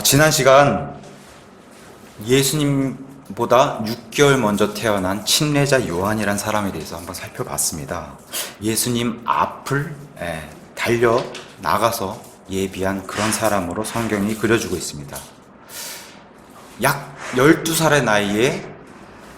지난 시간 예수님보다 6개월 먼저 태어난 침례자 요한이란 사람에 대해서 한번 살펴봤습니다. 예수님 앞을 달려 나가서 예비한 그런 사람으로 성경이 그려주고 있습니다. 약 12살의 나이에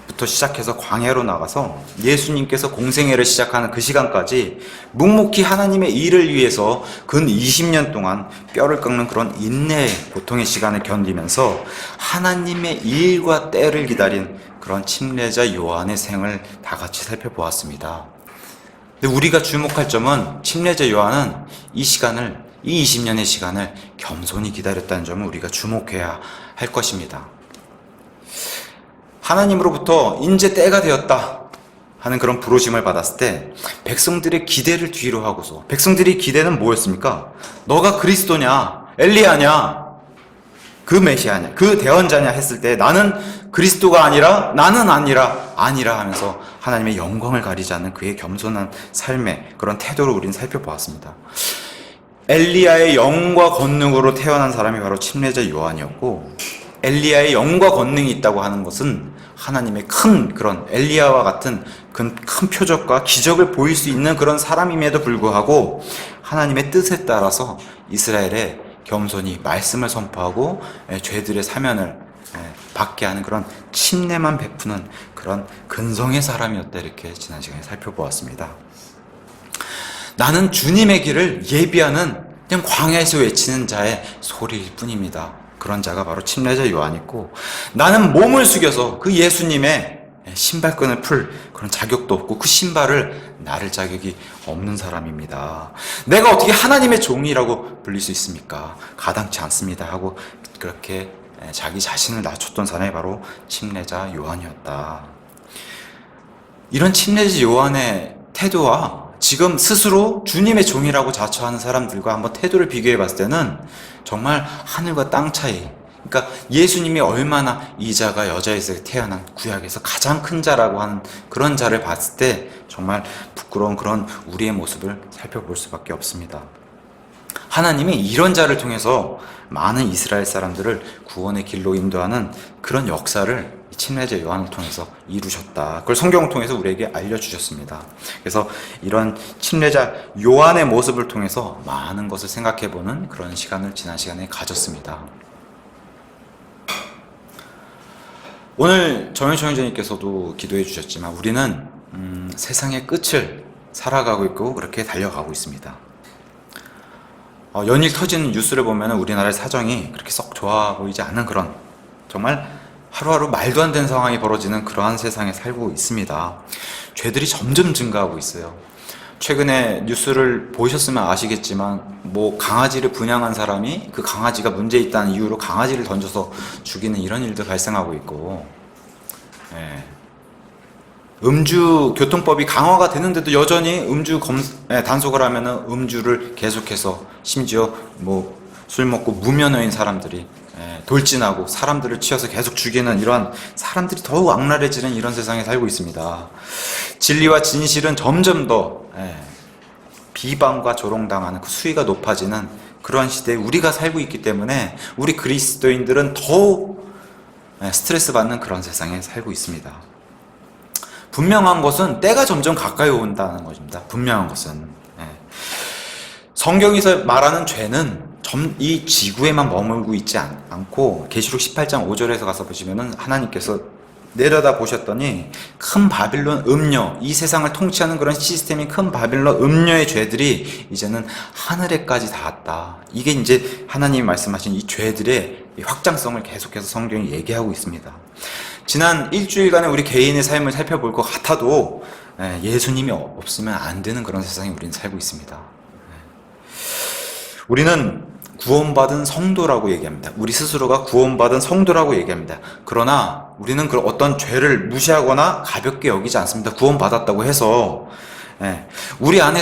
부터 시작해서 광야로 나가서 예수님께서 공생애를 시작하는 그 시간까지 묵묵히 하나님의 일을 위해서 근 20년 동안 뼈를 깎는 그런 인내의 고통의 시간을 견디면서 하나님의 일과 때를 기다린 그런 침례자 요한의 생을 다 같이 살펴보았습니다. 근데 우리가 주목할 점은 침례자 요한은 이 20년의 시간을 겸손히 기다렸다는 점을 우리가 주목해야 할 것입니다. 하나님으로부터 이제 때가 되었다 하는 그런 부르심을 받았을 때 백성들의 기대를 뒤로 하고서, 백성들의 기대는 뭐였습니까? 너가 그리스도냐, 엘리야냐, 그 메시아냐, 그 대언자냐 했을 때 나는 그리스도가 아니라, 나는 아니라 하면서 하나님의 영광을 가리지 않는 그의 겸손한 삶의 그런 태도를 우리는 살펴보았습니다. 엘리야의 영과 권능으로 태어난 사람이 바로 침례자 요한이었고, 엘리야의 영과 권능이 있다고 하는 것은 하나님의 큰 그런 엘리야와 같은 큰 표적과 기적을 보일 수 있는 그런 사람임에도 불구하고 하나님의 뜻에 따라서 이스라엘에 겸손히 말씀을 선포하고 죄들의 사면을 받게 하는 그런 침례만 베푸는 그런 근성의 사람이었다, 이렇게 지난 시간에 살펴보았습니다. 나는 주님의 길을 예비하는 그냥 광야에서 외치는 자의 소리일 뿐입니다. 그런 자가 바로 침례자 요한이고, 나는 몸을 숙여서 그 예수님의 신발끈을 풀 그런 자격도 없고 그 신발을 나를 자격이 없는 사람입니다. 내가 어떻게 하나님의 종이라고 불릴 수 있습니까? 가당치 않습니다 하고 그렇게 자기 자신을 낮췄던 사람이 바로 침례자 요한이었다. 이런 침례자 요한의 태도와 지금 스스로 주님의 종이라고 자처하는 사람들과 한번 태도를 비교해 봤을 때는 정말 하늘과 땅 차이. 그러니까 예수님이 얼마나 이 자가 여자에서 태어난 구약에서 가장 큰 자라고 하는 그런 자를 봤을 때 정말 부끄러운 그런 우리의 모습을 살펴볼 수밖에 없습니다. 하나님이 이런 자를 통해서 많은 이스라엘 사람들을 구원의 길로 인도하는 그런 역사를 침례자 요한을 통해서 이루셨다. 그걸 성경을 통해서 우리에게 알려주셨습니다. 그래서 이런 침례자 요한의 모습을 통해서 많은 것을 생각해보는 그런 시간을 지난 시간에 가졌습니다. 오늘 정현철 형제님께서도 기도해 주셨지만 우리는 세상의 끝을 살아가고 있고 그렇게 달려가고 있습니다. 연일 터지는 뉴스를 보면 우리나라의 사정이 그렇게 썩 좋아 보이지 않는 그런, 정말 하루하루 말도 안 되는 상황이 벌어지는 그러한 세상에 살고 있습니다. 죄들이 점점 증가하고 있어요. 최근에 뉴스를 보셨으면 아시겠지만 강아지를 분양한 사람이 그 강아지가 문제 있다는 이유로 강아지를 던져서 죽이는 이런 일도 발생하고 있고, 음주 교통법이 강화가 되는데도 여전히 단속을 하면은 음주를 계속해서, 심지어 술 먹고 무면허인 사람들이 돌진하고 사람들을 치어서 계속 죽이는, 이러한 사람들이 더욱 악랄해지는 이런 세상에 살고 있습니다. 진리와 진실은 점점 더 비방과 조롱당하는 그 수위가 높아지는 그러한 시대에 우리가 살고 있기 때문에 우리 그리스도인들은 더욱 스트레스 받는 그런 세상에 살고 있습니다. 분명한 것은 때가 점점 가까이 온다는 것입니다. 분명한 것은 성경에서 말하는 죄는 이 지구에만 머물고 있지 않고, 계시록 18장 5절에서 가서 보시면은 하나님께서 내려다 보셨더니 큰 바빌론 음녀, 이 세상을 통치하는 그런 시스템인 큰 바빌론 음녀의 죄들이 이제는 하늘에까지 닿았다. 이게 이제 하나님이 말씀하신 이 죄들의 확장성을 계속해서 성경이 얘기하고 있습니다. 지난 일주일간의 우리 개인의 삶을 살펴볼 것 같아도 예수님이 없으면 안 되는 그런 세상에 우리는 살고 있습니다. 우리는 구원받은 성도라고 얘기합니다. 우리 스스로가 구원받은 성도라고 얘기합니다. 그러나 우리는 그 어떤 죄를 무시하거나 가볍게 여기지 않습니다. 구원받았다고 해서 우리 안에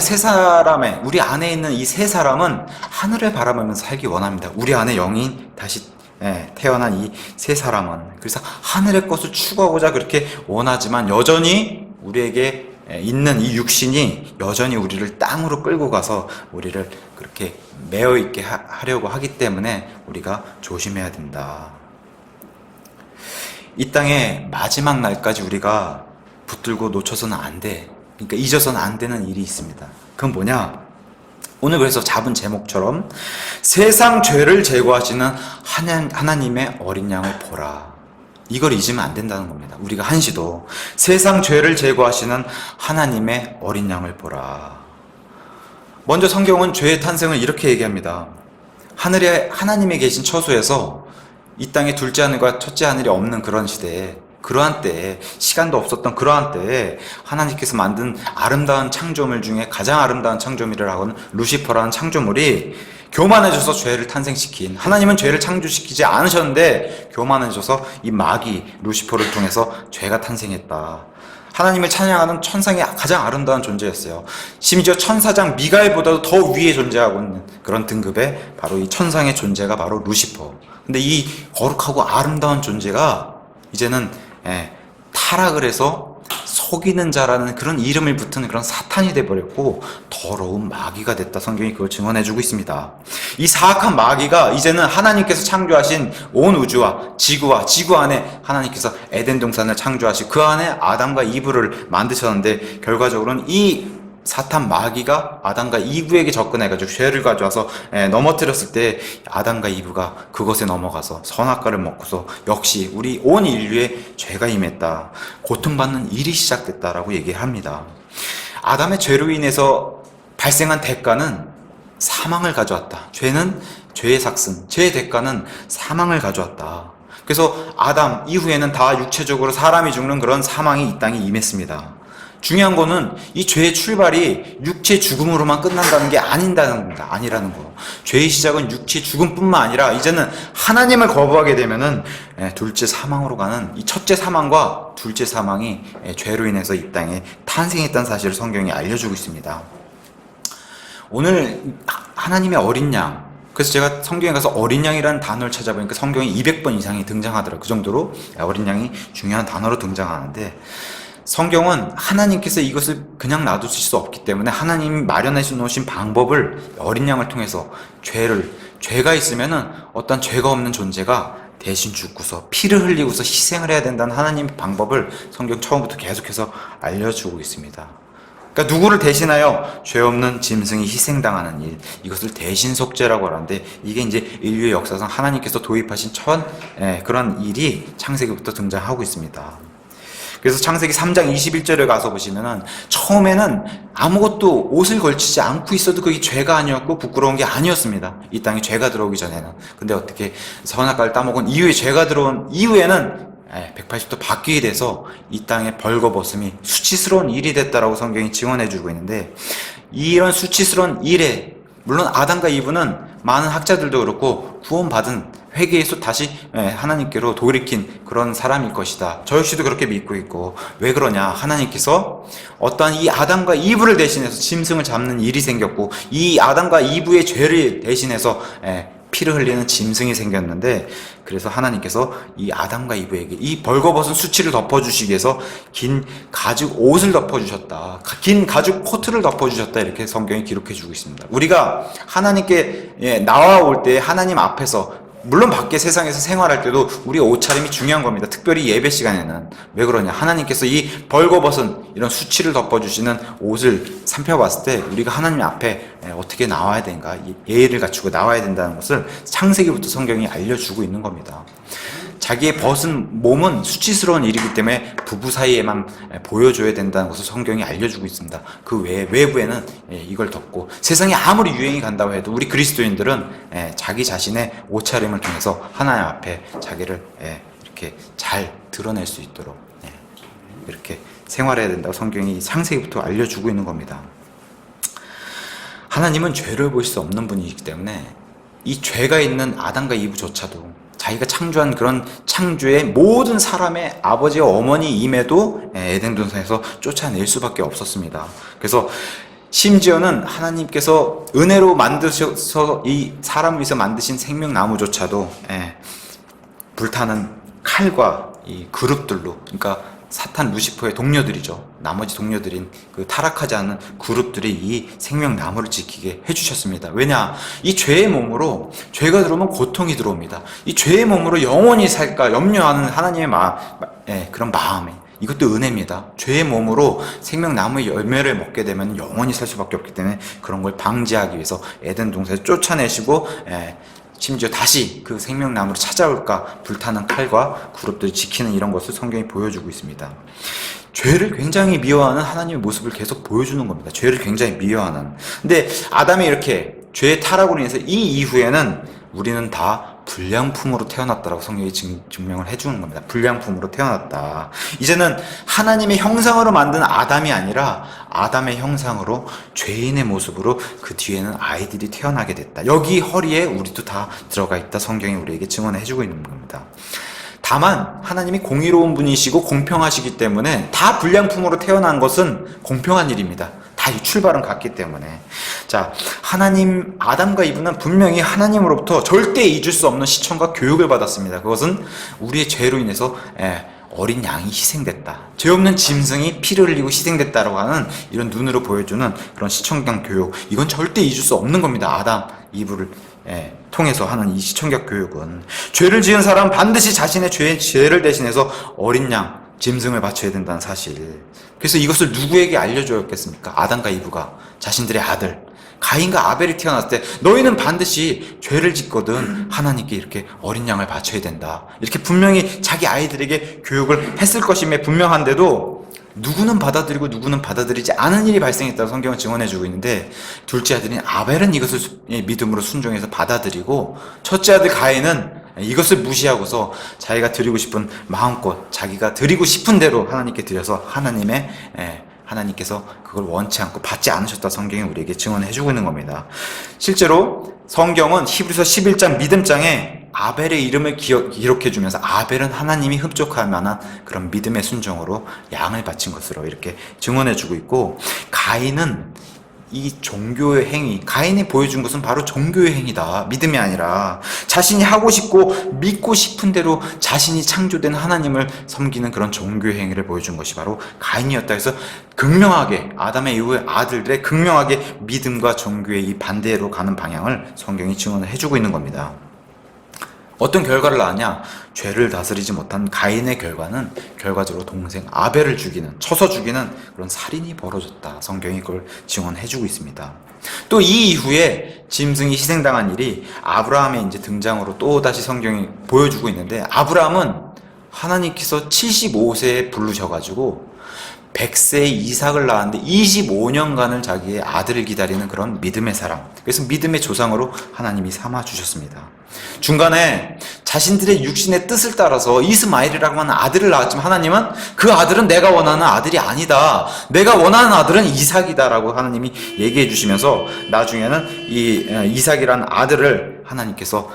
있는 이 세 사람은 하늘을 바라보면서 살기 원합니다. 우리 안에 영이 다시 태어난 이 세 사람은 그래서 하늘의 것을 추구하고자 그렇게 원하지만 여전히 우리에게 있는 이 육신이 여전히 우리를 땅으로 끌고 가서 우리를 그렇게 매여 있게 하려고 하기 때문에 우리가 조심해야 된다. 이 땅의 마지막 날까지 우리가 붙들고 놓쳐서는 안 돼. 그러니까 잊어서는 안 되는 일이 있습니다. 그건 뭐냐? 오늘 그래서 잡은 제목처럼 세상 죄를 제거하시는 하나님의 어린 양을 보라. 이걸 잊으면 안 된다는 겁니다. 우리가 한시도 세상 죄를 제거하시는 하나님의 어린 양을 보라. 먼저 성경은 죄의 탄생을 이렇게 얘기합니다. 하늘에 하나님이 계신 처소에서 이 땅에 둘째 하늘과 첫째 하늘이 없는 그런 시대에, 그러한 때에, 시간도 없었던 그러한 때에 하나님께서 만든 아름다운 창조물 중에 가장 아름다운 창조물이라고 하는 루시퍼라는 창조물이 교만해져서 죄를 탄생시킨, 하나님은 죄를 창조시키지 않으셨는데 교만해져서 이 마귀 루시퍼를 통해서 죄가 탄생했다. 하나님을 찬양하는 천상의 가장 아름다운 존재였어요. 심지어 천사장 미가엘보다도 더 위에 존재하고 있는 그런 등급의 바로 이 천상의 존재가 바로 루시퍼. 근데 이 거룩하고 아름다운 존재가 이제는 타락을 해서 속이는 자라는 그런 이름을 붙은 그런 사탄이 돼버렸고 더러운 마귀가 됐다. 성경이 그걸 증언해주고 있습니다. 이 사악한 마귀가 이제는 하나님께서 창조하신 온 우주와 지구 안에 하나님께서 에덴 동산을 창조하시고 그 안에 아담과 이브를 만드셨는데 결과적으로는 이 사탄 마귀가 아담과 이브에게 접근해가지고 죄를 가져와서 넘어뜨렸을 때 아담과 이브가 그것에 넘어가서 선악과를 먹고서 역시 우리 온 인류에 죄가 임했다. 고통받는 일이 시작됐다라고 얘기합니다. 아담의 죄로 인해서 발생한 대가는 사망을 가져왔다. 죄는 죄의 삭슨, 죄의 대가는 사망을 가져왔다. 그래서 아담 이후에는 다 육체적으로 사람이 죽는 그런 사망이 이 땅에 임했습니다. 중요한 거는 이 죄의 출발이 육체 죽음으로만 끝난다는 게 아니라는 거. 죄의 시작은 육체 죽음뿐만 아니라 이제는 하나님을 거부하게 되면은 둘째 사망으로 가는 이 첫째 사망과 둘째 사망이 죄로 인해서 이 땅에 탄생했다는 사실을 성경이 알려주고 있습니다. 오늘 하나님의 어린 양, 그래서 제가 성경에 가서 어린 양이라는 단어를 찾아보니까 성경에 200번 이상이 등장하더라고요. 그 정도로 어린 양이 중요한 단어로 등장하는데 성경은 하나님께서 이것을 그냥 놔두실 수 없기 때문에 하나님이 마련해 놓으신 방법을 어린 양을 통해서 죄가 있으면은 어떤 죄가 없는 존재가 대신 죽고서 피를 흘리고서 희생을 해야 된다는 하나님의 방법을 성경 처음부터 계속해서 알려주고 있습니다. 그러니까 누구를 대신하여 죄 없는 짐승이 희생당하는 일, 이것을 대신속죄라고 하는데 이게 이제 인류의 역사상 하나님께서 도입하신 그런 일이 창세기부터 등장하고 있습니다. 그래서 창세기 3장 21절에 가서 보시면은 처음에는 아무것도 옷을 걸치지 않고 있어도 그게 죄가 아니었고 부끄러운 게 아니었습니다. 이 땅에 죄가 들어오기 전에는. 근데 어떻게 선악과를 따먹은 이후에 죄가 들어온 이후에는 180도 바뀌게 돼서 이 땅의 벌거벗음이 수치스러운 일이 됐다라고 성경이 증언해주고 있는데 이런 수치스러운 일에 물론 아담과 이브는 많은 학자들도 그렇고 구원받은 회개에서 다시 하나님께로 돌이킨 그런 사람일 것이다. 저 역시도 그렇게 믿고 있고 왜 그러냐? 하나님께서 어떠한 이 아담과 이브를 대신해서 짐승을 잡는 일이 생겼고 이 아담과 이브의 죄를 대신해서 피를 흘리는 짐승이 생겼는데 그래서 하나님께서 이 아담과 이브에게 이 벌거벗은 수치를 덮어주시기 위해서 긴 가죽 옷을 덮어주셨다. 긴 가죽 코트를 덮어주셨다. 이렇게 성경이 기록해주고 있습니다. 우리가 하나님께 나와올 때 하나님 앞에서 물론 밖에 세상에서 생활할 때도 우리 옷차림이 중요한 겁니다. 특별히 예배 시간에는. 왜 그러냐? 하나님께서 이 벌거벗은 이런 수치를 덮어주시는 옷을 살펴봤을 때 우리가 하나님 앞에 어떻게 나와야 되는가, 예의를 갖추고 나와야 된다는 것을 창세기부터 성경이 알려주고 있는 겁니다. 자기의 벗은 몸은 수치스러운 일이기 때문에 부부 사이에만 보여줘야 된다는 것을 성경이 알려주고 있습니다. 그 외부에는 이걸 덮고 세상에 아무리 유행이 간다고 해도 우리 그리스도인들은 자기 자신의 옷차림을 통해서 하나님 앞에 자기를 이렇게 잘 드러낼 수 있도록 이렇게 생활해야 된다고 성경이 창세기부터 알려주고 있는 겁니다. 하나님은 죄를 보실 수 없는 분이기 때문에 이 죄가 있는 아담과 이브조차도 자기가 창조한 그런 창조의 모든 사람의 아버지와 어머니임에도 에덴 동산에서 쫓아낼 수밖에 없었습니다. 그래서 심지어는 하나님께서 은혜로 만드셔서 이 사람을 위해서 만드신 생명나무조차도 불타는 칼과 이 그룹들로, 그러니까 사탄 루시퍼의 동료들이죠. 나머지 동료들인 그 타락하지 않은 그룹들이 이 생명나무를 지키게 해주셨습니다. 왜냐? 이 죄의 몸으로, 죄가 들어오면 고통이 들어옵니다. 이 죄의 몸으로 영원히 살까 염려하는 하나님의 그런 마음에, 이것도 은혜입니다. 죄의 몸으로 생명나무의 열매를 먹게 되면 영원히 살 수밖에 없기 때문에 그런 걸 방지하기 위해서 에덴 동산에서 쫓아내시고, 심지어 다시 그 생명나무를 찾아올까 불타는 칼과 그룹들을 지키는 이런 것을 성경이 보여주고 있습니다. 죄를 굉장히 미워하는 하나님의 모습을 계속 보여주는 겁니다. 죄를 굉장히 미워하는. 근데 아담이 이렇게 죄의 타락으로 인해서 이 이후에는 우리는 다 불량품으로 태어났다라고 성경이 증명을 해주는 겁니다. 불량품으로 태어났다. 이제는 하나님의 형상으로 만든 아담이 아니라 아담의 형상으로 죄인의 모습으로 그 뒤에는 아이들이 태어나게 됐다. 여기 허리에 우리도 다 들어가 있다. 성경이 우리에게 증언해주고 있는 겁니다. 다만 하나님이 공의로운 분이시고 공평하시기 때문에 다 불량품으로 태어난 것은 공평한 일입니다. 다 출발은 같기 때문에. 자, 하나님, 아담과 이브는 분명히 하나님으로부터 절대 잊을 수 없는 시청과 교육을 받았습니다. 그것은 우리의 죄로 인해서 어린 양이 희생됐다. 죄 없는 짐승이 피를 흘리고 희생됐다라고 하는 이런 눈으로 보여주는 그런 시청경 교육. 이건 절대 잊을 수 없는 겁니다. 아담, 이브를 통해서 하는 이 시청격 교육은. 죄를 지은 사람은 반드시 자신의 죄를 대신해서 어린 양, 짐승을 바쳐야 된다는 사실. 그래서 이것을 누구에게 알려줘야겠습니까? 아담과 이브가 자신들의 아들 가인과 아벨이 태어났을 때 너희는 반드시 죄를 짓거든 하나님께 이렇게 어린 양을 바쳐야 된다. 이렇게 분명히 자기 아이들에게 교육을 했을 것임에 분명한데도 누구는 받아들이고 누구는 받아들이지 않은 일이 발생했다고 성경은 증언해주고 있는데, 둘째 아들인 아벨은 이것을 믿음으로 순종해서 받아들이고, 첫째 아들 가인은 이것을 무시하고서 자기가 드리고 싶은 마음껏 자기가 드리고 싶은 대로 하나님께 드려서 하나님께서 그걸 원치 않고 받지 않으셨다. 성경이 우리에게 증언해주고 있는 겁니다. 실제로 성경은 히브리서 11장 믿음장에 아벨의 이름을 기록해주면서 아벨은 하나님이 흡족할 만한 그런 믿음의 순종으로 양을 바친 것으로 이렇게 증언해주고 있고, 가인은 이 종교의 행위, 가인이 보여준 것은 바로 종교의 행위다. 믿음이 아니라 자신이 하고 싶고 믿고 싶은 대로 자신이 창조된 하나님을 섬기는 그런 종교의 행위를 보여준 것이 바로 가인이었다. 해서 극명하게 아담의 이후의 아들들의 극명하게 믿음과 종교의 이 반대로 가는 방향을 성경이 증언을 해주고 있는 겁니다. 어떤 결과를 낳았냐? 죄를 다스리지 못한 가인의 결과는 결과적으로 동생 아벨을 쳐서 죽이는 그런 살인이 벌어졌다. 성경이 그걸 증언해주고 있습니다. 또 이 이후에 짐승이 희생당한 일이 아브라함의 이제 등장으로 또 다시 성경이 보여주고 있는데, 아브라함은 하나님께서 75세에 부르셔가지고 100세에 이삭을 낳았는데 25년간을 자기의 아들을 기다리는 그런 믿음의 사람, 그래서 믿음의 조상으로 하나님이 삼아주셨습니다. 중간에 자신들의 육신의 뜻을 따라서 이스마엘이라고 하는 아들을 낳았지만 하나님은 그 아들은 내가 원하는 아들이 아니다, 내가 원하는 아들은 이삭이다 라고 하나님이 얘기해 주시면서 나중에는 이 이삭이라는 아들을 하나님께서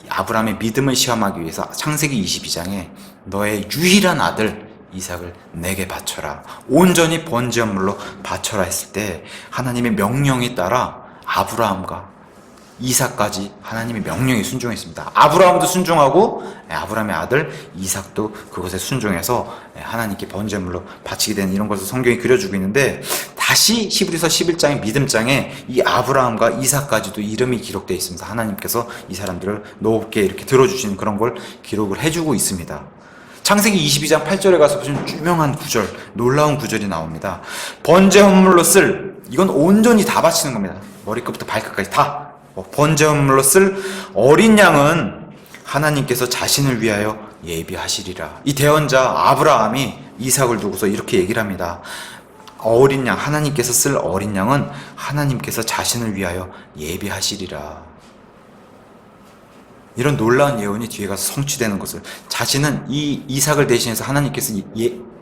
아브라함의 믿음을 시험하기 위해서 창세기 22장에 너의 유일한 아들 이삭을 내게 바쳐라, 온전히 번제물로 바쳐라 했을 때 하나님의 명령에 따라 아브라함과 이삭까지 하나님의 명령에 순종했습니다. 아브라함도 순종하고 아브라함의 아들 이삭도 그것에 순종해서 하나님께 번제물로 바치게 되는 이런 것을 성경이 그려주고 있는데, 다시 히브리서 11장의 믿음장에 이 아브라함과 이삭까지도 이름이 기록되어 있습니다. 하나님께서 이 사람들을 높게 이렇게 들어주시는 그런 걸 기록을 해주고 있습니다. 창세기 22장 8절에 가서 보시면 유명한 구절, 놀라운 구절이 나옵니다. 번제물로 쓸, 이건 온전히 다 바치는 겁니다. 머리끝부터 발끝까지 다. 번제물로 쓸 어린 양은 하나님께서 자신을 위하여 예비하시리라. 이 대언자 아브라함이 이삭을 두고서 이렇게 얘기를 합니다. 어린 양, 하나님께서 쓸 어린 양은 하나님께서 자신을 위하여 예비하시리라. 이런 놀라운 예언이 뒤에 가서 성취되는 것을, 자신은 이 이삭을 대신해서 하나님께서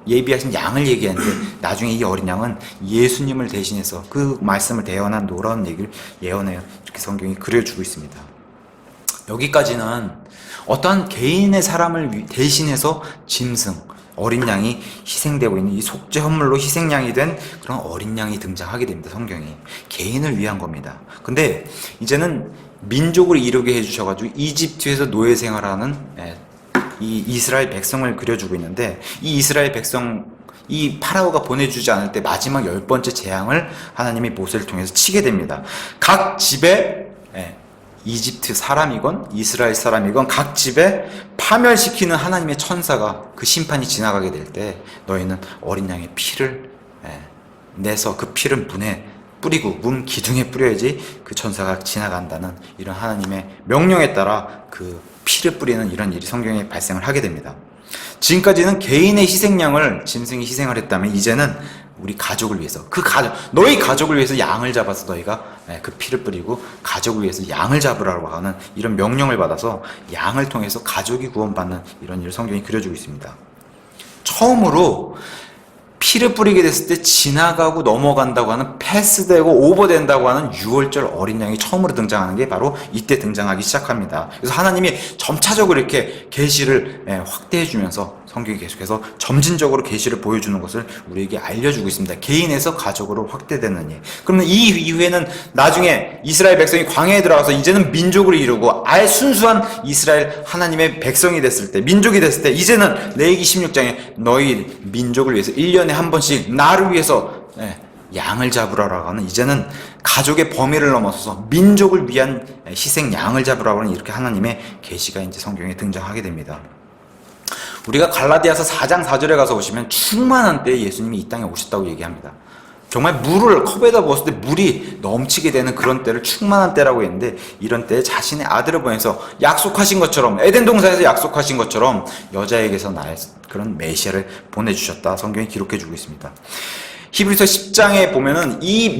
예비하신 양을 얘기하는데, 나중에 이 어린 양은 예수님을 대신해서 그 말씀을 대언한 놀라운 얘기를 예언해요. 이렇게 성경이 그려주고 있습니다. 여기까지는 어떠한 개인의 사람을 대신해서 짐승, 어린 양이 희생되고 있는 이 속죄 헌물로 희생양이 된 그런 어린 양이 등장하게 됩니다. 성경이 개인을 위한 겁니다. 근데 이제는 민족을 이루게 해주셔가지고 이집트에서 노예 생활하는 이 이스라엘 백성을 그려주고 있는데, 이 이스라엘 백성, 이 파라오가 보내주지 않을 때 마지막 10번째 재앙을 하나님이 모세를 통해서 치게 됩니다. 각 집에, 이집트 사람이건 이스라엘 사람이건 각 집에 파멸시키는 하나님의 천사가 그 심판이 지나가게 될 때 너희는 어린 양의 피를 내서 그 피를 문에 뿌리고 문 기둥에 뿌려야지 그 천사가 지나간다는 이런 하나님의 명령에 따라 그 피를 뿌리는 이런 일이 성경에 발생을 하게 됩니다. 지금까지는 개인의 희생양을 짐승이 희생을 했다면 이제는 우리 가족을 위해서, 너희 가족을 위해서 양을 잡아서 너희가 그 피를 뿌리고 가족을 위해서 양을 잡으라고 하는 이런 명령을 받아서 양을 통해서 가족이 구원받는 이런 일을 성경이 그려주고 있습니다. 처음으로 피를 뿌리게 됐을 때 지나가고 넘어간다고 하는, 패스되고 오버된다고 하는 6월절 어린 양이 처음으로 등장하는 게 바로 이때 등장하기 시작합니다. 그래서 하나님이 점차적으로 이렇게 계시를 확대해 주면서 성경이 계속해서 점진적으로 계시를 보여주는 것을 우리에게 알려주고 있습니다. 개인에서 가족으로 확대되는 일. 그러면 이 이후에는 나중에 이스라엘 백성이 광야에 들어가서 이제는 민족을 이루고 아예 순수한 이스라엘 하나님의 백성이 됐을 때, 민족이 됐을 때, 이제는 레위기 16장에 너희 민족을 위해서 1년에 한 번씩 나를 위해서 양을 잡으라고 하는, 이제는 가족의 범위를 넘어서서 민족을 위한 희생 양을 잡으라고 하는 이렇게 하나님의 계시가 이제 성경에 등장하게 됩니다. 우리가 갈라디아서 4장 4절에 가서 보시면 충만한 때에 예수님이 이 땅에 오셨다고 얘기합니다. 정말 물을 컵에다 부었을 때 물이 넘치게 되는 그런 때를 충만한 때라고 했는데, 이런 때에 자신의 아들을 보내서 약속하신 것처럼, 에덴 동산에서 약속하신 것처럼 여자에게서 날 그런 메시아를 보내주셨다, 성경이 기록해주고 있습니다. 히브리서 10장에 보면은 이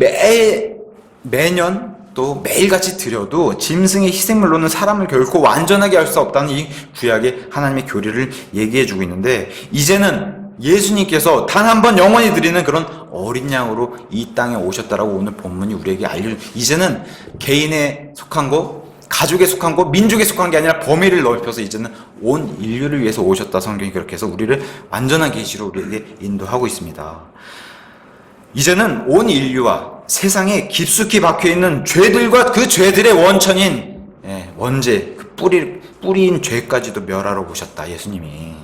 매년 또 매일같이 드려도 짐승의 희생물로는 사람을 결코 완전하게 할 수 없다는 이 구약의 하나님의 교리를 얘기해주고 있는데, 이제는 예수님께서 단 한 번 영원히 드리는 그런 어린 양으로 이 땅에 오셨다라고 오늘 본문이 우리에게 이제는 개인에 속한 거, 가족에 속한 거, 민족에 속한 게 아니라 범위를 넓혀서 이제는 온 인류를 위해서 오셨다, 성경이 그렇게 해서 우리를 완전한 계시로 우리에게 인도하고 있습니다. 이제는 온 인류와 세상에 깊숙이 박혀있는 죄들과 그 죄들의 원천인 원죄, 그 뿌리인 죄까지도 멸하러 오셨다, 예수님이.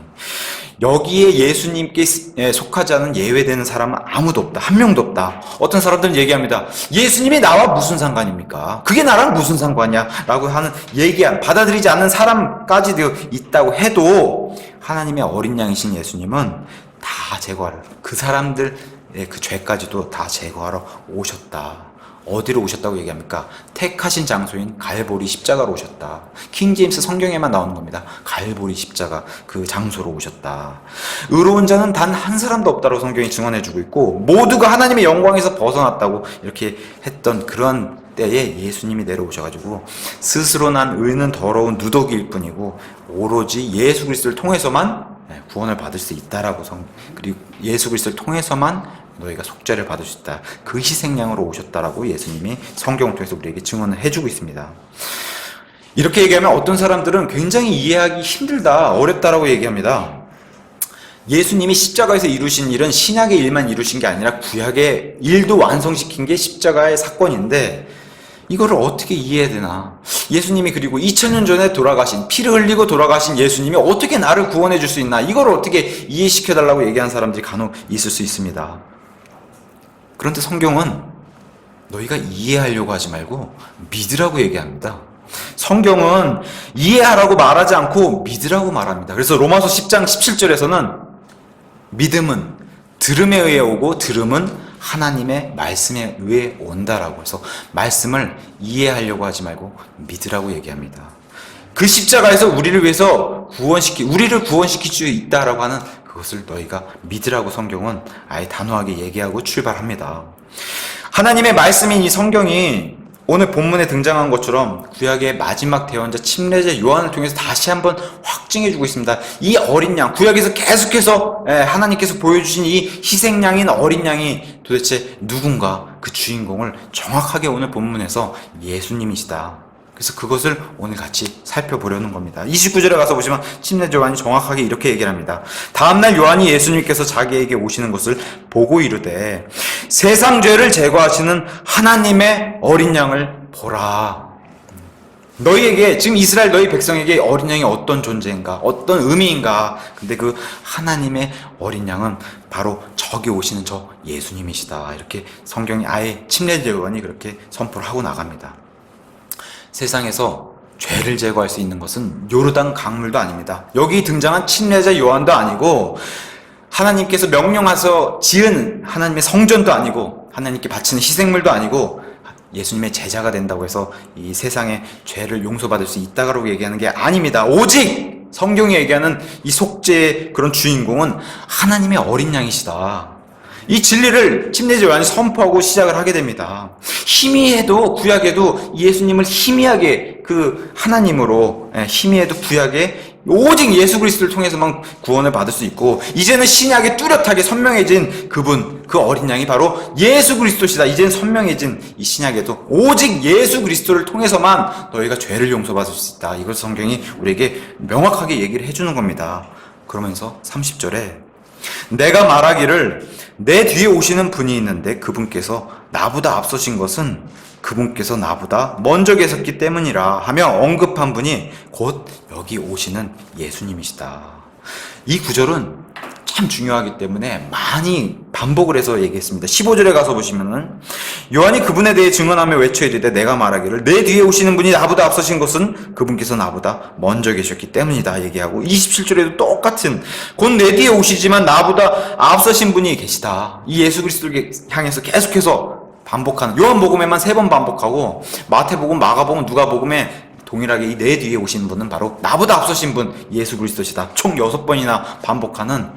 여기에 예수님께 속하지 않은 예외되는 사람은 아무도 없다, 한 명도 없다. 어떤 사람들은 얘기합니다. 예수님이 나와 무슨 상관입니까? 그게 나랑 무슨 상관이야? 라고 하는 받아들이지 않는 사람까지도 있다고 해도 하나님의 어린 양이신 예수님은 다 제거하라, 그 사람들 그 죄까지도 다 제거하러 오셨다. 어디로 오셨다고 얘기합니까? 택하신 장소인 갈보리 십자가로 오셨다. 킹제임스 성경에만 나오는 겁니다. 갈보리 십자가 그 장소로 오셨다. 의로운 자는 단 한 사람도 없다고 성경이 증언해주고 있고, 모두가 하나님의 영광에서 벗어났다고 이렇게 했던 그런 때에 예수님이 내려오셔가지고 스스로 난 의는 더러운 누더기일 뿐이고 오로지 예수 그리스도를 통해서만 구원을 받을 수 있다라고 그리고 예수 그리스도를 통해서만 너희가 속죄를 받을 수 있다, 그 희생양으로 오셨다라고 예수님이 성경을 통해서 우리에게 증언을 해주고 있습니다. 이렇게 얘기하면 어떤 사람들은 굉장히 이해하기 힘들다, 어렵다라고 얘기합니다. 예수님이 십자가에서 이루신 일은 신약의 일만 이루신 게 아니라 구약의 일도 완성시킨 게 십자가의 사건인데, 이거를 어떻게 이해해야 되나? 예수님이 그리고 2000년 전에 돌아가신, 피를 흘리고 돌아가신 예수님이 어떻게 나를 구원해 줄 수 있나? 이걸 어떻게 이해시켜달라고 얘기한 사람들이 간혹 있을 수 있습니다. 그런데 성경은 너희가 이해하려고 하지 말고 믿으라고 얘기합니다. 성경은 이해하라고 말하지 않고 믿으라고 말합니다. 그래서 로마서 10장 17절에서는 믿음은 들음에 의해 오고 들음은 하나님의 말씀에 의해 온다라고 해서 말씀을 이해하려고 하지 말고 믿으라고 얘기합니다. 그 십자가에서 우리를 위해서 우리를 구원시킬 수 있다라고 하는 그것을 너희가 믿으라고 성경은 아예 단호하게 얘기하고 출발합니다. 하나님의 말씀인 이 성경이 오늘 본문에 등장한 것처럼 구약의 마지막 대언자 침례자 요한을 통해서 다시 한번 확증해주고 있습니다. 이 어린 양, 구약에서 계속해서 하나님께서 보여주신 이 희생양인 어린 양이 도대체 누군가, 그 주인공을 정확하게 오늘 본문에서 예수님이시다. 그래서 그것을 오늘 같이 살펴보려는 겁니다. 29절에 가서 보시면 침례자 요한이 정확하게 이렇게 얘기를 합니다. 다음날 요한이 예수님께서 자기에게 오시는 것을 보고 이르되 세상 죄를 제거하시는 하나님의 어린 양을 보라. 너희에게, 지금 이스라엘 너희 백성에게 어린 양이 어떤 존재인가, 어떤 의미인가. 근데 그 하나님의 어린 양은 바로 저기 오시는 저 예수님이시다. 이렇게 성경이 아예 침례 요한이 그렇게 선포를 하고 나갑니다. 세상에서 죄를 제거할 수 있는 것은 요르단 강물도 아닙니다. 여기 등장한 침례자 요한도 아니고, 하나님께서 명령하셔 지은 하나님의 성전도 아니고, 하나님께 바치는 희생물도 아니고, 예수님의 제자가 된다고 해서 이 세상의 죄를 용서받을 수 있다고 얘기하는 게 아닙니다. 오직 성경이 얘기하는 이 속죄의 그런 주인공은 하나님의 어린 양이시다. 이 진리를 침례자 요한이 선포하고 시작을 하게 됩니다. 희미해도 구약에도 예수님을 희미하게 그 하나님으로, 희미해도 구약에 오직 예수 그리스도를 통해서만 구원을 받을 수 있고, 이제는 신약에 뚜렷하게 선명해진 그분, 그 어린 양이 바로 예수 그리스도시다. 이제는 선명해진 이 신약에도 오직 예수 그리스도를 통해서만 너희가 죄를 용서받을 수 있다. 이걸 성경이 우리에게 명확하게 얘기를 해주는 겁니다. 그러면서 30절에 내가 말하기를 내 뒤에 오시는 분이 있는데 그분께서 나보다 앞서신 것은 그분께서 나보다 먼저 계셨기 때문이라 하며 언급한 분이 곧 여기 오시는 예수님이시다. 이 구절은 참 중요하기 때문에 많이 반복을 해서 얘기했습니다. 15절에 가서 보시면은 요한이 그분에 대해 증언하며 외쳐 이르되 내가 말하기를 내 뒤에 오시는 분이 나보다 앞서신 것은 그분께서 나보다 먼저 계셨기 때문이다 얘기하고, 27절에도 똑같은 곧 내 뒤에 오시지만 나보다 앞서신 분이 계시다. 이 예수 그리스도를 향해서 계속해서 반복하는, 요한복음에만 3번 반복하고 마태복음, 마가복음, 누가복음에 동일하게 이 내 뒤에 오신 분은 바로 나보다 앞서신 분 예수 그리스도시다. 총 6번이나 반복하는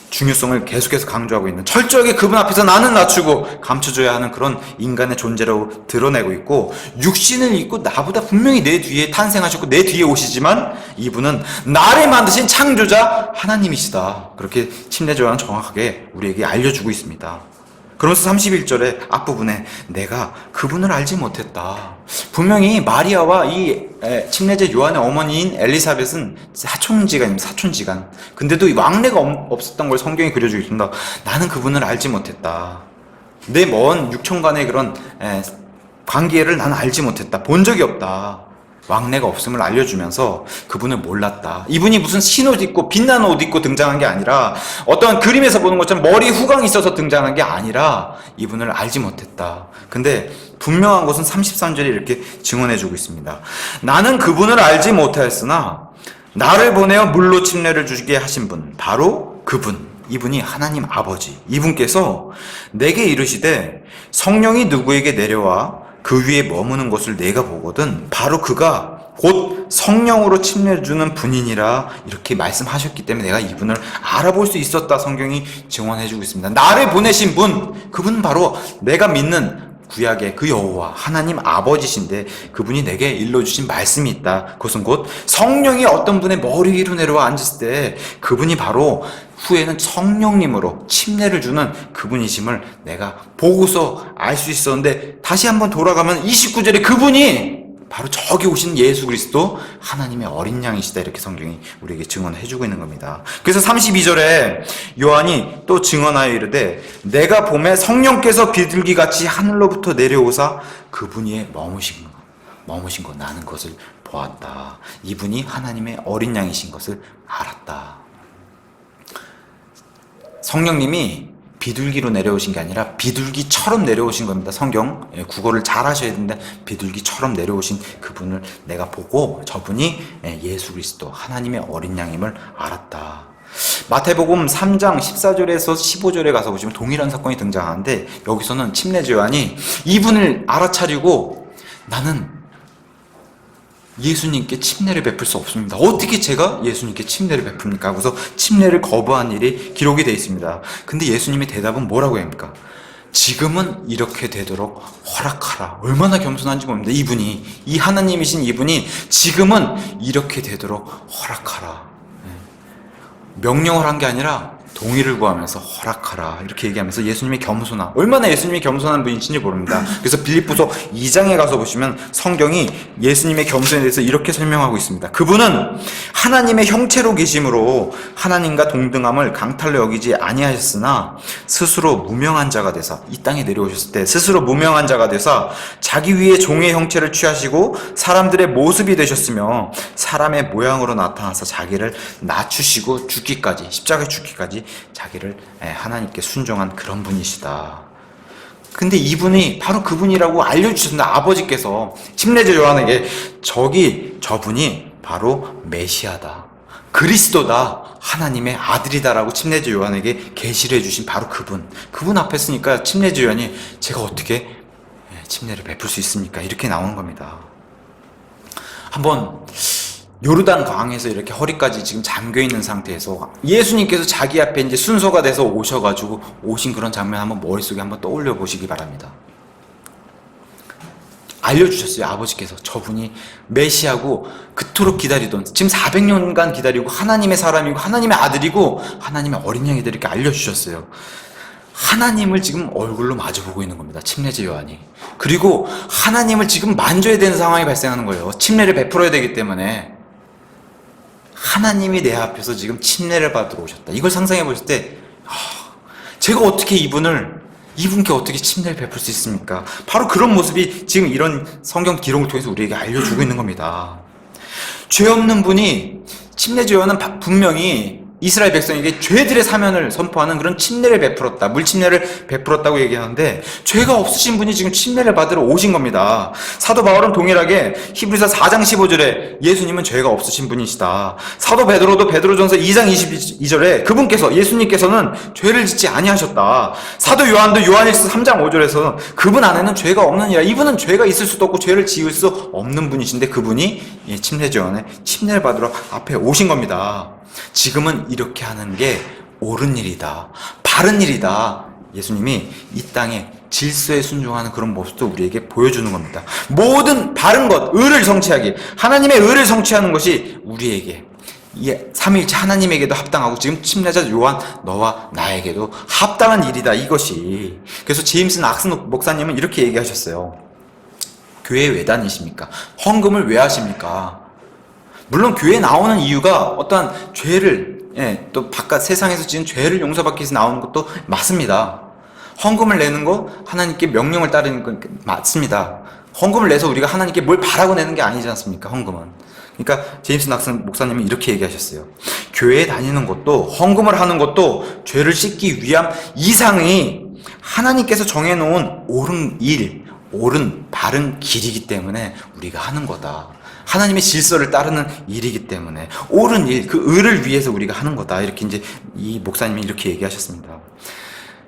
중요성을 계속해서 강조하고 있는, 철저하게 그분 앞에서 나는 낮추고 감춰줘야 하는 그런 인간의 존재로 드러내고 있고, 육신을 입고 나보다 분명히 내 뒤에 탄생하셨고 내 뒤에 오시지만 이분은 나를 만드신 창조자 하나님이시다. 그렇게 침례자 요한은 정확하게 우리에게 알려주고 있습니다. 그러면서 31절의 앞부분에 내가 그분을 알지 못했다. 분명히 마리아와 이 침례자 요한의 어머니인 엘리사벳은 사촌지간입니다. 사촌지간. 근데도 이 왕래가 없었던 걸 성경이 그려주고 있습니다. 나는 그분을 알지 못했다. 내 먼 육천간의 그런 관계를 나는 알지 못했다. 본 적이 없다. 왕래가 없음을 알려주면서 그분을 몰랐다. 이분이 무슨 흰옷 입고 빛나는 옷 입고 등장한 게 아니라, 어떤 그림에서 보는 것처럼 머리 후광이 있어서 등장한 게 아니라 이분을 알지 못했다. 근데 분명한 것은 33절에 이렇게 증언해주고 있습니다. 나는 그분을 알지 못하였으나 나를 보내어 물로 침례를 주게 하신 분, 바로 그분, 이분이 하나님 아버지, 이분께서 내게 이르시되 성령이 누구에게 내려와 그 위에 머무는 것을 내가 보거든 바로 그가 곧 성령으로 침례를 주는 분이니라 이렇게 말씀하셨기 때문에 내가 이분을 알아볼 수 있었다. 성경이 증언해주고 있습니다. 나를 보내신 분, 그분은 바로 내가 믿는 구약의 그 여호와 하나님 아버지신데 그분이 내게 일러주신 말씀이 있다. 그것은 곧 성령이 어떤 분의 머리 위로 내려와 앉았을 때 그분이 바로 후에는 성령님으로 침례를 주는 그분이심을 내가 보고서 알 수 있었는데, 다시 한번 돌아가면 29절에 그분이 바로 저기 오신 예수 그리스도 하나님의 어린 양이시다. 이렇게 성경이 우리에게 증언해주고 있는 겁니다. 그래서 32절에 요한이 또 증언하여 이르되 내가 봄에 성령께서 비둘기같이 하늘로부터 내려오사 그분 위에 머무신 것 나는 그것을 보았다. 이분이 하나님의 어린 양이신 것을 알았다. 성령님이 비둘기로 내려오신 게 아니라 비둘기처럼 내려오신 겁니다. 성경 국어를 잘 하셔야 되는데 비둘기처럼 내려오신 그분을 내가 보고 저분이 예수 그리스도 하나님의 어린 양임을 알았다. 마태복음 3장 14절에서 15절에 가서 보시면 동일한 사건이 등장하는데, 여기서는 침례자 요한이 이분을 알아차리고 나는 예수님께 침례를 베풀 수 없습니다. 어떻게 제가 예수님께 침례를 베풉니까? 하고서 침례를 거부한 일이 기록이 되어 있습니다. 근데 예수님의 대답은 뭐라고 합니까? 지금은 이렇게 되도록 허락하라. 얼마나 겸손한지 봅니다. 이분이, 이 하나님이신 이분이 지금은 이렇게 되도록 허락하라. 명령을 한 게 아니라 동의를 구하면서 허락하라 이렇게 얘기하면서 예수님의 겸손함, 얼마나 예수님이 겸손한 분이신지 모릅니다. 그래서 빌립보서 2장에 가서 보시면 성경이 예수님의 겸손에 대해서 이렇게 설명하고 있습니다. 그분은 하나님의 형체로 계심으로 하나님과 동등함을 강탈로 여기지 아니하셨으나 스스로 무명한 자가 되사, 이 땅에 내려오셨을 때 스스로 무명한 자가 되사 자기 위에 종의 형체를 취하시고 사람들의 모습이 되셨으며 사람의 모양으로 나타나서 자기를 낮추시고 죽기까지, 십자가에 죽기까지 자기를 하나님께 순종한 그런 분이시다. 근데 이분이 바로 그분이라고 알려주셨는데, 아버지께서 침례자 요한에게 저분이 바로 메시아다, 그리스도다, 하나님의 아들이다라고 침례자 요한에게 계시를 해주신 바로 그분 앞에 쓰니까 침례자 요한이 제가 어떻게 침례를 베풀 수 있습니까? 이렇게 나오는 겁니다. 한번 요르단 강에서 이렇게 허리까지 지금 잠겨있는 상태에서 예수님께서 자기 앞에 이제 순서가 돼서 오셔가지고 오신 그런 장면 한번 머릿속에 한번 떠올려 보시기 바랍니다. 알려주셨어요. 아버지께서 저분이 메시아고 그토록 기다리던, 지금 400년간 기다리고 하나님의 사람이고 하나님의 아들이고 하나님의 어린 양이다 이렇게 알려주셨어요. 하나님을 지금 얼굴로 마주보고 있는 겁니다. 침례자 요한이. 그리고 하나님을 지금 만져야 되는 상황이 발생하는 거예요. 침례를 베풀어야 되기 때문에. 하나님이 내 앞에서 지금 침례를 받으러 오셨다. 이걸 상상해 보실 때 제가 어떻게 이분께 어떻게 침례를 베풀 수 있습니까? 바로 그런 모습이 지금 이런 성경 기록을 통해서 우리에게 알려주고 있는 겁니다. 죄 없는 분이, 침례자 요한은 분명히 이스라엘 백성에게 죄들의 사면을 선포하는 그런 침례를 베풀었다, 물침례를 베풀었다고 얘기하는데, 죄가 없으신 분이 지금 침례를 받으러 오신 겁니다. 사도 바울은 동일하게 히브리서 4장 15절에 예수님은 죄가 없으신 분이시다. 사도 베드로도 베드로전서 2장 22절에 그분께서, 예수님께서는 죄를 짓지 아니하셨다. 사도 요한도 요한일서 3장 5절에서 그분 안에는 죄가 없느니라, 이분은 죄가 있을 수도 없고 죄를 지을 수 없는 분이신데 그분이 침례자 요한의 침례를 받으러 앞에 오신 겁니다. 지금은 이렇게 하는 게 옳은 일이다, 바른 일이다. 예수님이 이 땅에 질서에 순종하는 그런 모습도 우리에게 보여주는 겁니다. 모든 바른 것, 의를 성취하기, 하나님의 의를 성취하는 것이 우리에게, 삼위일체 하나님에게도 합당하고 지금 침례자 요한 너와 나에게도 합당한 일이다, 이것이. 그래서 제임스 낙슨 목사님은 이렇게 얘기하셨어요. 교회에 왜 다니십니까? 헌금을 왜 하십니까? 물론 교회에 나오는 이유가 어떠한 죄를, 또 바깥 세상에서 지은 죄를 용서받기 위해서 나오는 것도 맞습니다. 헌금을 내는 거, 하나님께 명령을 따르는 건 맞습니다. 헌금을 내서 우리가 하나님께 뭘 바라고 내는 게 아니지 않습니까? 헌금은. 그러니까 제임스 낙슨 목사님은 이렇게 얘기하셨어요. 교회에 다니는 것도, 헌금을 하는 것도 죄를 씻기 위함 이상이 하나님께서 정해놓은 옳은 일, 옳은 바른 길이기 때문에 우리가 하는 거다. 하나님의 질서를 따르는 일이기 때문에 옳은 일, 그 의를 위해서 우리가 하는 거다. 이렇게 이제 이 목사님이 이렇게 얘기하셨습니다.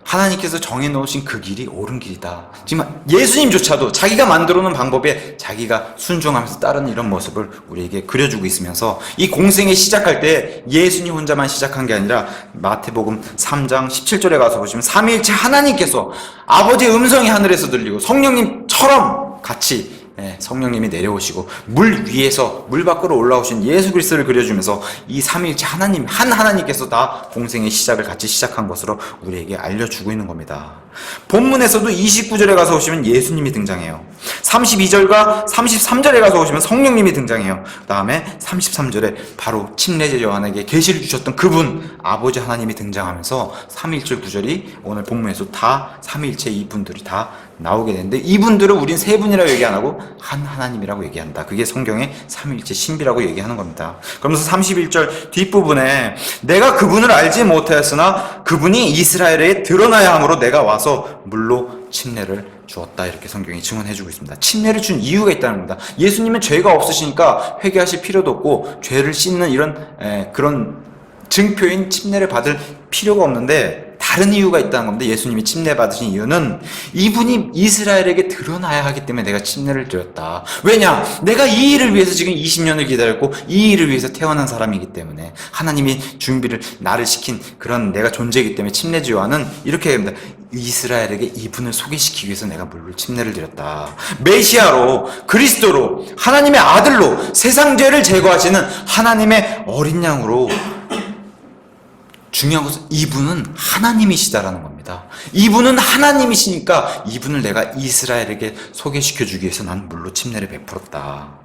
하나님께서 정해놓으신 그 길이 옳은 길이다. 지금 예수님조차도 자기가 만들어 놓은 방법에 자기가 순종하면서 따르는 이런 모습을 우리에게 그려주고 있으면서, 이 공생에 시작할 때 예수님 혼자만 시작한 게 아니라 마태복음 3장 17절에 가서 보시면 삼위일체 하나님께서, 아버지의 음성이 하늘에서 들리고 성령님처럼 같이 성령님이 내려오시고 물 위에서 물 밖으로 올라오신 예수 그리스도를 그려주면서 이 삼위일체 하나님, 한 하나님께서 다 공생의 시작을 같이 시작한 것으로 우리에게 알려주고 있는 겁니다. 본문에서도 29절에 가서 보시면 예수님이 등장해요. 32절과 33절에 가서 보시면 성령님이 등장해요. 그 다음에 33절에 바로 침례자 요한에게 계시를 주셨던 그분, 아버지 하나님이 등장하면서 3.1절 9절이 오늘 본문에서 다 삼위일체 이분들이 다 나오게 되는데, 이분들은 우린 세 분이라고 얘기 안 하고 한 하나님이라고 얘기한다. 그게 성경의 삼위일체 신비라고 얘기하는 겁니다. 그러면서 31절 뒷부분에 내가 그분을 알지 못하였으나 그분이 이스라엘에 드러나야 함으로 내가 와서 물로 침례를 주었다. 이렇게 성경이 증언해주고 있습니다. 침례를 준 이유가 있다는 겁니다. 예수님은 죄가 없으시니까 회개하실 필요도 없고 죄를 씻는 이런 그런 증표인 침례를 받을 필요가 없는데, 다른 이유가 있다는 겁니다. 예수님이 침례 받으신 이유는 이분이 이스라엘에게 드러나야 하기 때문에 내가 침례를 드렸다. 왜냐? 내가 이 일을 위해서 지금 20년을 기다렸고 이 일을 위해서 태어난 사람이기 때문에, 하나님이 준비를 나를 시킨 그런 내가 존재이기 때문에 침례자 요한은 이렇게 얘기합니다. 이스라엘에게 이분을 소개시키기 위해서 내가 물로 침례를 드렸다. 메시아로, 그리스도로, 하나님의 아들로, 세상 죄를 제거하시는 하나님의 어린 양으로 중요한 것은 이분은 하나님이시다라는 겁니다. 이분은 하나님이시니까 이분을 내가 이스라엘에게 소개시켜주기 위해서 난 물로 침례를 베풀었다.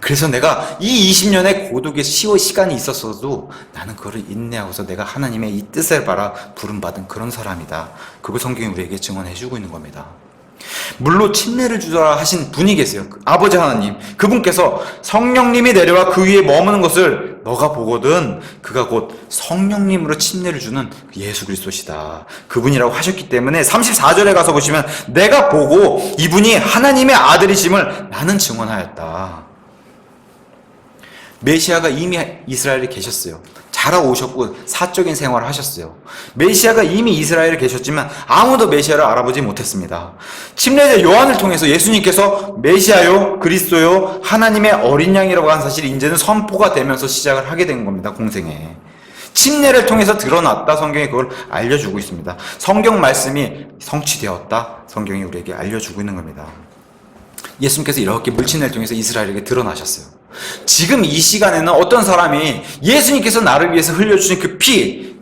그래서 내가 이 20년의 고독의 시간이 있었어도 나는 그거를 인내하고서 내가 하나님의 이 뜻을 바라 부름받은 그런 사람이다. 그걸 성경이 우리에게 증언해주고 있는 겁니다. 물로 침례를 주라 하신 분이 계세요. 아버지 하나님, 그분께서 성령님이 내려와 그 위에 머무는 것을 너가 보거든 그가 곧 성령님으로 침례를 주는 예수 그리스도시다. 그분이라고 하셨기 때문에 34절에 가서 보시면 내가 보고 이분이 하나님의 아들이심을 나는 증언하였다. 메시아가 이미 이스라엘에 계셨어요. 자라오셨고 사적인 생활을 하셨어요. 메시아가 이미 이스라엘에 계셨지만 아무도 메시아를 알아보지 못했습니다. 침례자 요한을 통해서 예수님께서 메시아요, 그리스도요, 하나님의 어린 양이라고 하는 사실이 이제는 선포가 되면서 시작을 하게 된 겁니다. 공생에. 침례를 통해서 드러났다. 성경이 그걸 알려주고 있습니다. 성경 말씀이 성취되었다. 성경이 우리에게 알려주고 있는 겁니다. 예수님께서 이렇게 물침례를 통해서 이스라엘에게 드러나셨어요. 지금 이 시간에는 어떤 사람이 예수님께서 나를 위해서 흘려주신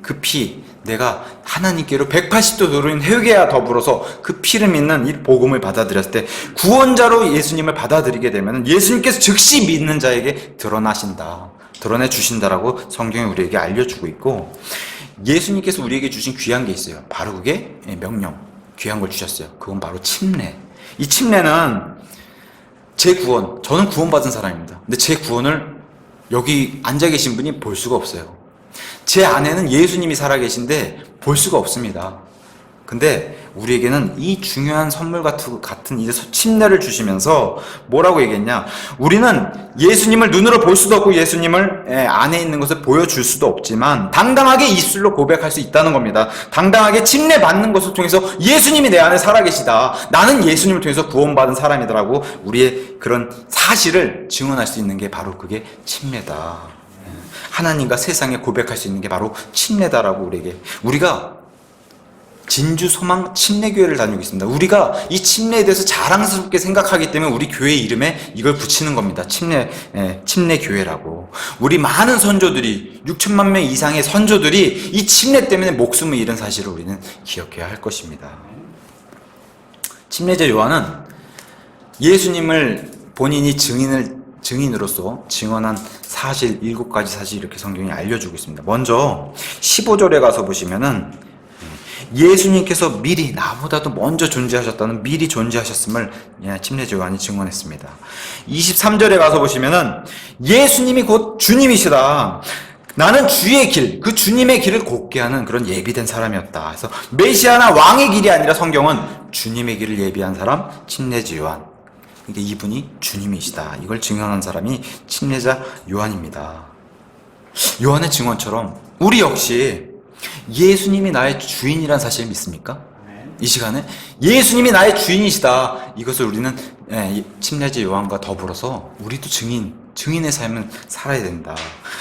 그 피, 내가 하나님께로 180도 돌인 회개와 더불어서 그 피를 믿는 이 복음을 받아들였을 때 구원자로 예수님을 받아들이게 되면 예수님께서 즉시 믿는 자에게 드러나신다. 드러내 주신다라고 성경이 우리에게 알려주고 있고, 예수님께서 우리에게 주신 귀한 게 있어요. 바로 그게 명령, 귀한 걸 주셨어요. 그건 바로 침례. 이 침례는 제 구원, 저는 구원받은 사람입니다. 근데 제 구원을 여기 앉아 계신 분이 볼 수가 없어요. 제 안에는 예수님이 살아계신데 볼 수가 없습니다. 근데 우리에게는 이 중요한 선물 같은 이제 침례를 주시면서 뭐라고 얘기했냐? 우리는 예수님을 눈으로 볼 수도 없고 예수님을 안에 있는 것을 보여줄 수도 없지만 당당하게 입술로 고백할 수 있다는 겁니다. 당당하게 침례 받는 것을 통해서 예수님이 내 안에 살아계시다. 나는 예수님을 통해서 구원받은 사람이더라고. 우리의 그런 사실을 증언할 수 있는 게 바로 그게 침례다. 하나님과 세상에 고백할 수 있는 게 바로 침례다라고 우리가 진주 소망 침례교회를 다니고 있습니다. 우리가 이 침례에 대해서 자랑스럽게 생각하기 때문에 우리 교회 이름에 이걸 붙이는 겁니다. 침례교회라고. 우리 많은 선조들이 6천만 명 이상의 선조들이 이 침례 때문에 목숨을 잃은 사실을 우리는 기억해야 할 것입니다. 침례자 요한은 예수님을 본인이 증인으로서 증언한 사실 7가지 사실 이렇게 성경이 알려주고 있습니다. 먼저 15절에 가서 보시면은 예수님께서 미리 나보다도 먼저 존재하셨다는 미리 존재하셨음을 침례자 요한이 증언했습니다. 23절에 가서 보시면은 예수님이 곧 주님이시다. 나는 주의 길, 그 주님의 길을 곱게 하는 그런 예비된 사람이었다. 그래서 메시아나 왕의 길이 아니라 성경은 주님의 길을 예비한 사람, 침례자 요한. 그러니까 이분이 주님이시다. 이걸 증언한 사람이 침례자 요한입니다. 요한의 증언처럼 우리 역시 예수님이 나의 주인이란 사실을 믿습니까? 이 시간에 예수님이 나의 주인이시다. 이것을 우리는 침례자 요한과 더불어서 우리도 증인의 삶을 살아야 된다.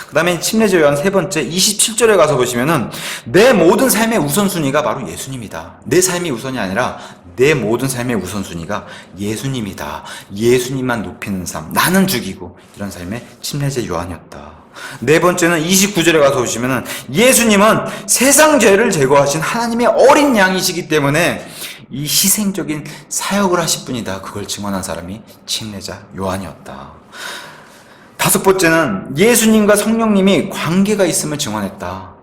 그 다음에 침례자 요한 세 번째 27절에 가서 보시면은 내 모든 삶의 우선순위가 바로 예수님이다. 내 삶이 우선이 아니라 내 모든 삶의 우선순위가 예수님이다. 예수님만 높이는 삶, 나는 죽이고 이런 삶의 침례자 요한이었다. 네 번째는 29절에 가서 보시면은 예수님은 세상 죄를 제거하신 하나님의 어린 양이시기 때문에 이 희생적인 사역을 하실 분이다. 그걸 증언한 사람이 침례자 요한이었다. 다섯 번째는 예수님과 성령님이 관계가 있음을 증언했다.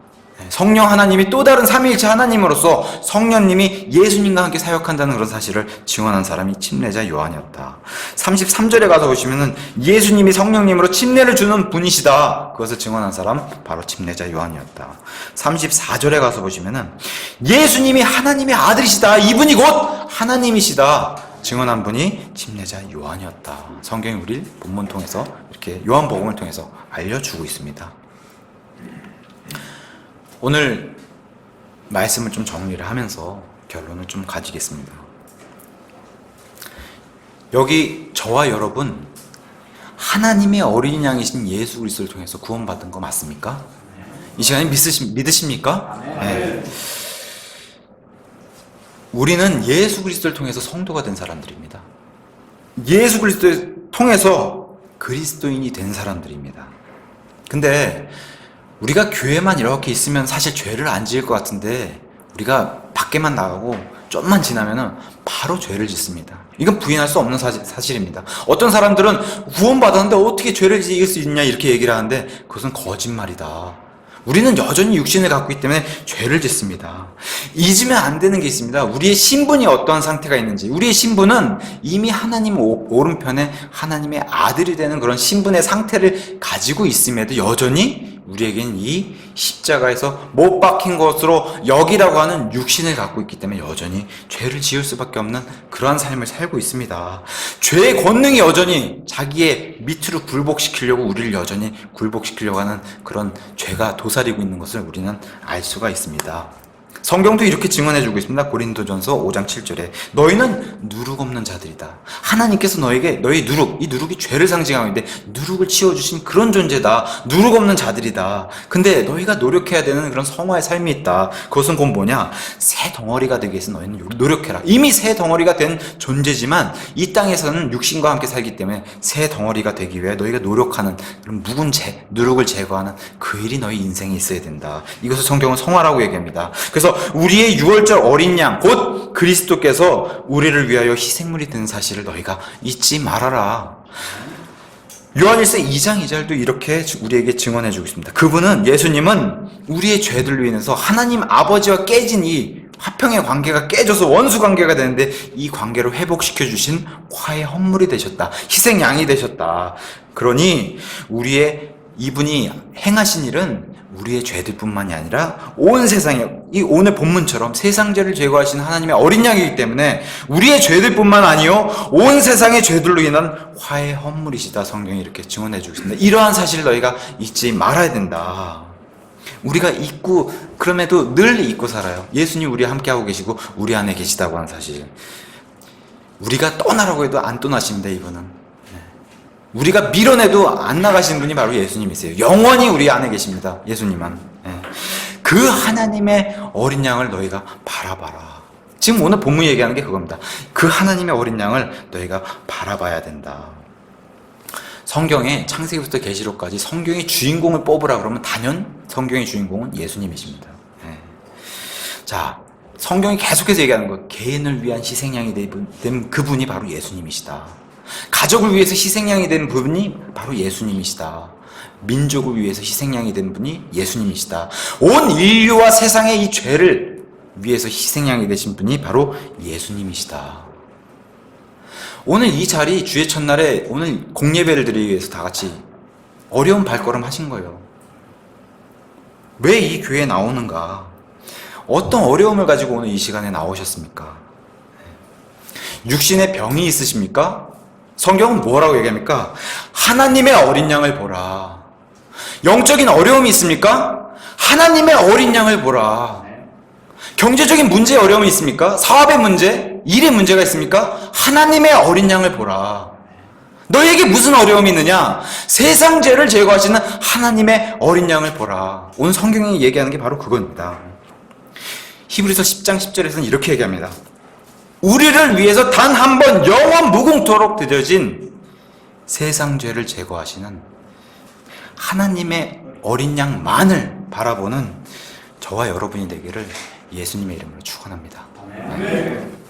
성령 하나님이 또 다른 삼위일체 하나님으로서 성령님이 예수님과 함께 사역한다는 그런 사실을 증언한 사람이 침례자 요한이었다. 33절에 가서 보시면은 예수님이 성령님으로 침례를 주는 분이시다. 그것을 증언한 사람 바로 침례자 요한이었다. 34절에 가서 보시면은 예수님이 하나님의 아들이시다. 이분이 곧 하나님이시다. 증언한 분이 침례자 요한이었다. 성경이 우리를 본문 통해서 이렇게 요한복음을 통해서 알려주고 있습니다. 오늘 말씀을 좀 정리를 하면서 결론을 좀 가지겠습니다. 여기 저와 여러분 하나님의 어린 양이신 예수 그리스도를 통해서 구원받은 거 맞습니까? 이 시간에 믿으십니까? 네. 우리는 예수 그리스도를 통해서 성도가 된 사람들입니다. 예수 그리스도를 통해서 그리스도인이 된 사람들입니다. 근데 우리가 교회만 이렇게 있으면 사실 죄를 안 지을 것 같은데 우리가 밖에만 나가고 좀만 지나면은 바로 죄를 짓습니다. 이건 부인할 수 없는 사실입니다. 어떤 사람들은 구원받았는데 어떻게 죄를 지을 수 있냐 이렇게 얘기를 하는데 그것은 거짓말이다. 우리는 여전히 육신을 갖고 있기 때문에 죄를 짓습니다. 잊으면 안 되는 게 있습니다. 우리의 신분이 어떠한 상태가 있는지. 우리의 신분은 이미 하나님 오른편에 하나님의 아들이 되는 그런 신분의 상태를 가지고 있음에도 여전히 우리에게는 이 십자가에서 못 박힌 것으로 여기라고 하는 육신을 갖고 있기 때문에 여전히 죄를 지을 수밖에 없는 그러한 삶을 살고 있습니다. 죄의 권능이 여전히 자기의 밑으로 굴복시키려고 우리를 여전히 굴복시키려고 하는 그런 죄가 도사리고 있는 것을 우리는 알 수가 있습니다. 성경도 이렇게 증언해주고 있습니다. 고린도전서 5장 7절에 너희는 누룩 없는 자들이다. 하나님께서 너에게 너희 누룩, 이 누룩이 죄를 상징하고 있는데 누룩을 치워주신 그런 존재다. 누룩 없는 자들이다. 근데 너희가 노력해야 되는 그런 성화의 삶이 있다. 그것은 곧 뭐냐? 새 덩어리가 되기 위해서 너희는 노력해라. 이미 새 덩어리가 된 존재지만 이 땅에서는 육신과 함께 살기 때문에 새 덩어리가 되기 위해 너희가 노력하는 그런 묵은 누룩을 제거하는 그 일이 너희 인생에 있어야 된다. 이것을 성경은 성화라고 얘기합니다. 그래서 우리의 유월절 어린 양, 곧 그리스도께서 우리를 위하여 희생물이 된 사실을 너희가 잊지 말아라. 요한일서 2장 2절도 이렇게 우리에게 증언해주고 있습니다. 그분은, 예수님은 우리의 죄들로 인해서 하나님 아버지와 깨진 이 화평의 관계가 깨져서 원수 관계가 되는데 이 관계를 회복시켜 주신 화의 헌물이 되셨다. 희생양이 되셨다. 그러니 이분이 행하신 일은 우리의 죄들뿐만이 아니라 온 세상에, 이 오늘 본문처럼 세상죄를 제거하시는 하나님의 어린 양이기 때문에 우리의 죄들뿐만 아니요 온 세상의 죄들로 인한 화의 헌물이시다. 성경이 이렇게 증언해 주고 있습니다. 이러한 사실을 너희가 잊지 말아야 된다. 우리가 잊고, 그럼에도 늘 잊고 살아요. 예수님 우리와 함께하고 계시고 우리 안에 계시다고 하는 사실. 우리가 떠나라고 해도 안 떠나십니다. 이분은 우리가 밀어내도 안 나가시는 분이 바로 예수님이세요. 영원히 우리 안에 계십니다. 예수님은. 그 하나님의 어린 양을 너희가 바라봐라. 지금 오늘 본문이 얘기하는 게 그겁니다. 그 하나님의 어린 양을 너희가 바라봐야 된다. 성경에 창세기부터 계시록까지 성경의 주인공을 뽑으라 그러면 단연 성경의 주인공은 예수님이십니다. 자, 성경이 계속해서 얘기하는 거, 개인을 위한 희생양이 된 그분이 바로 예수님이시다. 가족을 위해서 희생양이 된 분이 바로 예수님이시다. 민족을 위해서 희생양이 된 분이 예수님이시다. 온 인류와 세상의 이 죄를 위해서 희생양이 되신 분이 바로 예수님이시다. 오늘 이 자리, 주의 첫날에 오늘 공예배를 드리기 위해서 다 같이 어려운 발걸음 하신 거예요. 왜 이 교회에 나오는가? 어떤 어려움을 가지고 오늘 이 시간에 나오셨습니까? 육신의 병이 있으십니까? 성경은 뭐라고 얘기합니까? 하나님의 어린 양을 보라. 영적인 어려움이 있습니까? 하나님의 어린 양을 보라. 경제적인 문제에 어려움이 있습니까? 사업의 문제? 일의 문제가 있습니까? 하나님의 어린 양을 보라. 너에게 무슨 어려움이 있느냐? 세상 죄를 제거하시는 하나님의 어린 양을 보라. 오늘 성경이 얘기하는 게 바로 그겁니다. 히브리서 10장 10절에서는 이렇게 얘기합니다. 우리를 위해서 단 한 번 영원 무궁토록 드려진 세상 죄를 제거하시는 하나님의 어린 양만을 바라보는 저와 여러분이 되기를 예수님의 이름으로 축원합니다. 아멘.